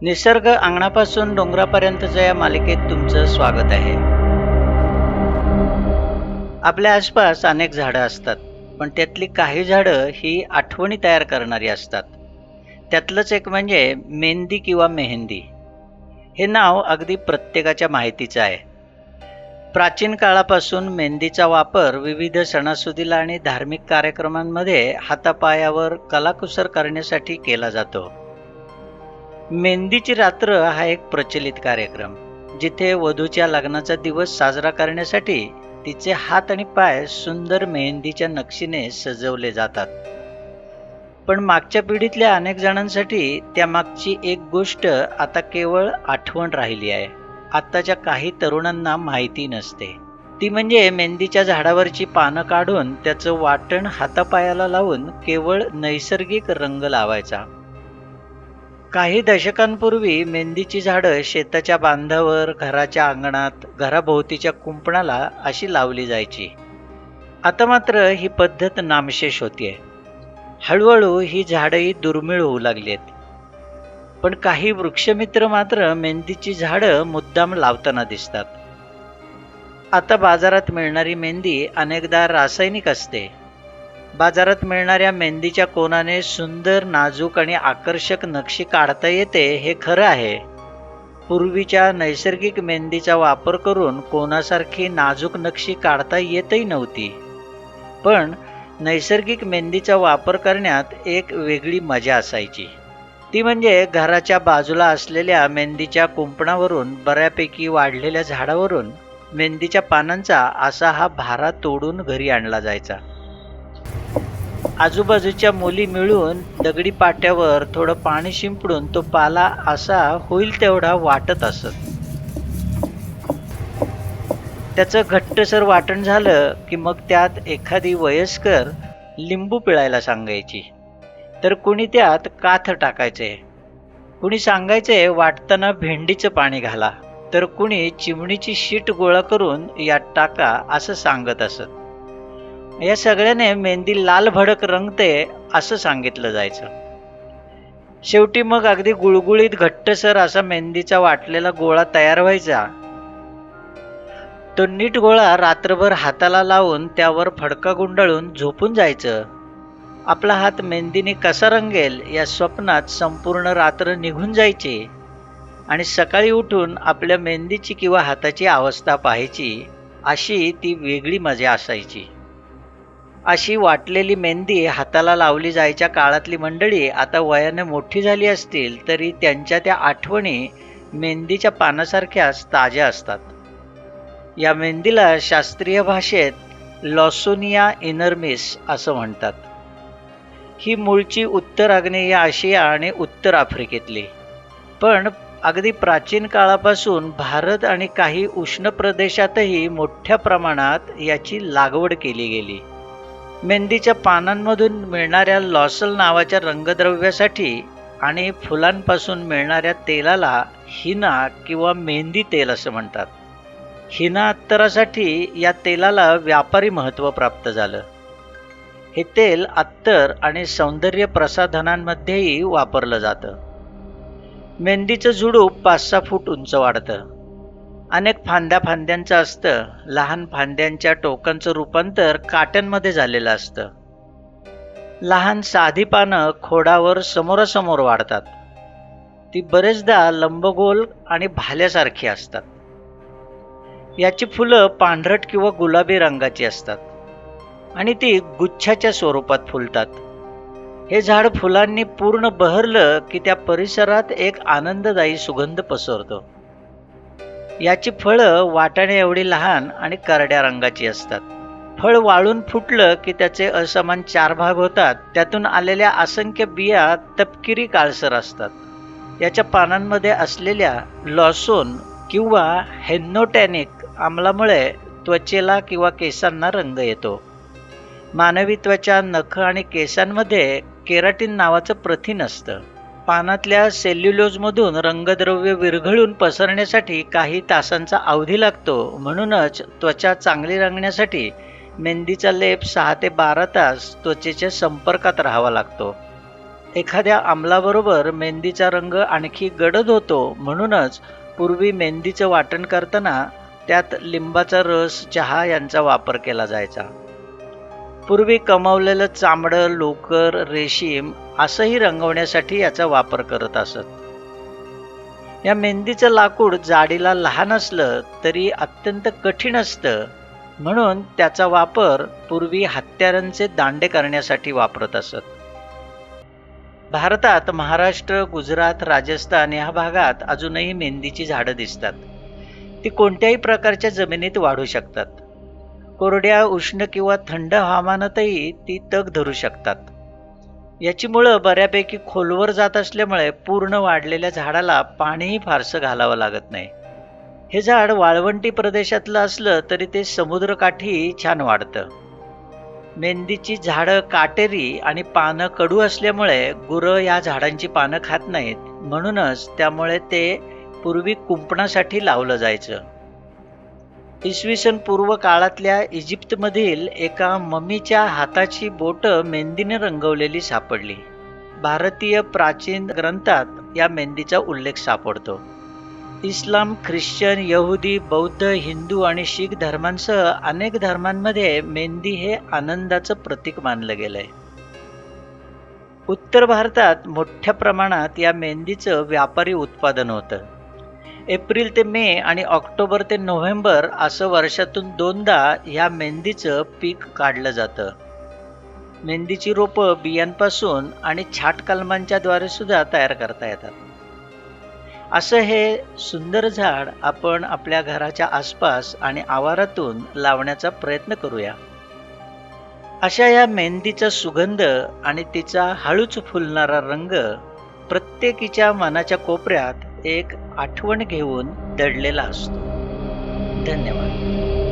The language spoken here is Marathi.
निसर्ग अंगणापासून डोंगरापर्यंतच्या या मालिकेत तुमचं स्वागत आहे. आपल्या आसपास अनेक झाडं असतात, पण त्यातली काही झाडं ही आठवणी तयार करणारी असतात. त्यातलंच एक म्हणजे मेहंदी किंवा मेहंदी. हे नाव अगदी प्रत्येकाच्या माहितीचं आहे. प्राचीन काळापासून मेहंदीचा वापर विविध सणासुदीला आणि धार्मिक कार्यक्रमांमध्ये हातापायावर कलाकुसर करण्यासाठी केला जातो. मेहंदीची रात्र हा एक प्रचलित कार्यक्रम, जिथे वधूच्या लग्नाचा दिवस साजरा करण्यासाठी तिचे हात आणि पाय सुंदर मेहंदीच्या नक्षीने सजवले जातात. पण मागच्या पिढीतल्या अनेक जणांसाठी त्यामागची एक गोष्ट आता केवळ आठवण राहिली आहे. आत्ताच्या काही तरुणांना माहिती नसते. ती म्हणजे मेहंदीच्या झाडावरची पानं काढून त्याचं वाटण हातापायाला लावून केवळ नैसर्गिक रंग लावायचा. काही दशकांपूर्वी मेहंदीची झाडं शेताच्या बांधावर, घराच्या अंगणात, घराभोवतीच्या कुंपणाला अशी लावली जायची. आता मात्र ही पद्धत नामशेष होतीये. हळूहळू ही झाडंही दुर्मिळ होऊ लागली आहेत. पण काही वृक्षमित्र मात्र मेहंदीची झाडं मुद्दाम लावताना दिसतात. आता बाजारात मिळणारी मेहंदी अनेकदा रासायनिक असते. बाजारात मिळणाऱ्या मेहंदीच्या कोनाने सुंदर, नाजूक आणि आकर्षक नक्षी काढता येते हे खरं आहे. पूर्वीच्या नैसर्गिक मेहंदीचा वापर करून कोनासारखी नाजूक नक्षी काढता येतही नव्हती. पण नैसर्गिक मेहंदीचा वापर करण्यात एक वेगळी मजा असायची. ती म्हणजे घराच्या बाजूला असलेल्या मेहंदीच्या कुंपणावरून, बऱ्यापैकी वाढलेल्या झाडावरून मेहंदीच्या पानांचा असा हा भारा तोडून घरी आणला जायचा. आजूबाजूच्या मुली मिळून दगडी पाट्यावर थोडं पाणी शिंपडून तो पाला असा होईल तेवढा वाटत असत. त्याचं घट्टसर वाटण झालं की मग त्यात एखादी वयस्कर लिंबू पिळायला सांगायची, तर कुणी त्यात काथ टाकायचे. कुणी सांगायचे वाटताना भेंडीचं पाणी घाला, तर कुणी चिमणीची शीट गोळा करून यात टाका असं सांगत असत. या सगळ्याने मेहंदी लाल भडक रंगते असं सांगितलं जायचं. शेवटी मग अगदी गुळगुळीत घट्टसर असा मेहंदीचा वाटलेला गोळा तयार व्हायचा. तो नीट गोळा रात्रभर हाताला लावून त्यावर फडका गुंडाळून झोपून जायचं. आपला हात मेहंदीने कसा रंगेल या स्वप्नात संपूर्ण रात्र निघून जायची आणि सकाळी उठून आपल्या मेहंदीची किंवा हाताची अवस्था पाहायची. अशी ती वेगळी मजा असायची. अशी वाटलेली मेहंदी हाताला लावली जायच्या काळातली मंडळी आता वयाने मोठी झाली असतील तरी त्यांच्या त्या आठवणी मेहंदीच्या पानासारख्याच ताज्या असतात. या मेहंदीला शास्त्रीय भाषेत लॉसोनिया इनर्मिस असं म्हणतात. ही मूळची उत्तर आग्नेय आशिया आणि उत्तर आफ्रिकेतली, पण अगदी प्राचीन काळापासून भारत आणि काही उष्ण प्रदेशातही मोठ्या प्रमाणात याची लागवड केली गेली. मेहंदीच्या पानांमधून मिळणाऱ्या लॉसल नावाच्या रंगद्रव्यासाठी आणि फुलांपासून मिळणाऱ्या तेलाला हिना किंवा मेहंदी तेल असं म्हणतात. हिना अत्तरासाठी या तेलाला व्यापारी महत्त्व प्राप्त झालं. हे तेल अत्तर आणि सौंदर्य प्रसाधनांमध्येही वापरलं जातं. मेहंदीचं झुडूप 5-6 फूट उंच वाढतं. अनेक फांद्यांचं असतं. लहान फांद्यांच्या टोकांचं रूपांतर काट्यांमध्ये झालेलं असतं. लहान साधी पानं खोडावर समोरासमोर वाढतात. ती बरेचदा लंबगोल आणि भाल्यासारखी असतात. याची फुलं पांढरट किंवा गुलाबी रंगाची असतात आणि ती गुच्छाच्या स्वरूपात फुलतात. हे झाड फुलांनी पूर्ण बहरलं की त्या परिसरात एक आनंददायी सुगंध पसरतो. याची फळं वाटाणे एवढी लहान आणि करड्या रंगाची असतात. फळ वाळून फुटलं की त्याचे असमान 4 भाग होतात. त्यातून आलेल्या असंख्य बिया तपकिरी काळसर असतात. याच्या पानांमध्ये असलेल्या लॉसोन किंवा हेन्नोटॅनिक आम्लामुळे त्वचेला किंवा केसांना रंग येतो. मानवी त्वचा, नख आणि केसांमध्ये केराटिन नावाचं प्रथिन असतं. पानातल्या सेल्युलोजमधून रंगद्रव्य विरघळून पसरण्यासाठी काही तासांचा अवधी लागतो. म्हणूनच त्वचा चांगली रंगण्यासाठी मेहंदीचा लेप 6 ते 12 तास त्वचेच्या संपर्कात राहावा लागतो. एखाद्या अंमलाबरोबर मेहंदीचा रंग आणखी गडद होतो, म्हणूनच पूर्वी मेहंदीचं वाटण करताना त्यात लिंबाचा रस, चहा यांचा वापर केला जायचा. पूर्वी कमावलेलं चामडं, लोकर, रेशीम असंही रंगवण्यासाठी याचा वापर करत असत. या मेहंदीचं लाकूड जाडीला लहान असलं तरी अत्यंत कठीण असतं, म्हणून त्याचा वापर पूर्वी हत्यारांचे दांडे करण्यासाठी वापरत असत. भारतात महाराष्ट्र, गुजरात, राजस्थान या भागात अजूनही मेहंदीची झाडं दिसतात. ती कोणत्याही प्रकारच्या जमिनीत वाढू शकतात. कोरड्या, उष्ण किंवा थंड हवामानातही ती तग धरू शकतात. याची मुळं बऱ्यापैकी खोलवर जात असल्यामुळे पूर्ण वाढलेल्या झाडाला पाणीही फारसं घालावं लागत नाही. हे झाड वाळवंटी प्रदेशातलं असलं तरी ते समुद्रकाठी छान वाढतं. मेहंदीची झाडं काटेरी आणि पानं कडू असल्यामुळे गुरं या झाडांची पानं खात नाहीत, म्हणूनच त्यामुळे ते पूर्वी कुंपणासाठी लावलं जायचं. इसवी सन पूर्व काळातल्या इजिप्तमधील एका ममीच्या हाताची बोटं मेहंदीने रंगवलेली सापडली. भारतीय प्राचीन ग्रंथात या मेहंदीचा उल्लेख सापडतो. इस्लाम, ख्रिश्चन, यहुदी, बौद्ध, हिंदू आणि शीख धर्मांसह अनेक धर्मांमध्ये मेहंदी हे आनंदाचं प्रतीक मानलं गेलंय. उत्तर भारतात मोठ्या प्रमाणात या मेहंदीचं व्यापारी उत्पादन होतं. एप्रिल ते मे आणि ऑक्टोबर ते नोव्हेंबर असं वर्षातून 2दा या मेहंदीचं पीक काढलं जातं. मेहंदीची रोपं बियांपासून आणि छाटकलमांच्या द्वारे सुद्धा तयार करता येतात. असं हे सुंदर झाड आपण आपल्या घराच्या आसपास आणि आवारातून लावण्याचा प्रयत्न करूया. अशा या मेहंदीचा सुगंध आणि तिचा हळूच फुलणारा रंग प्रत्येकीच्या मनाच्या कोपऱ्यात एक आठवण घेऊन दडलेला असतो. धन्यवाद.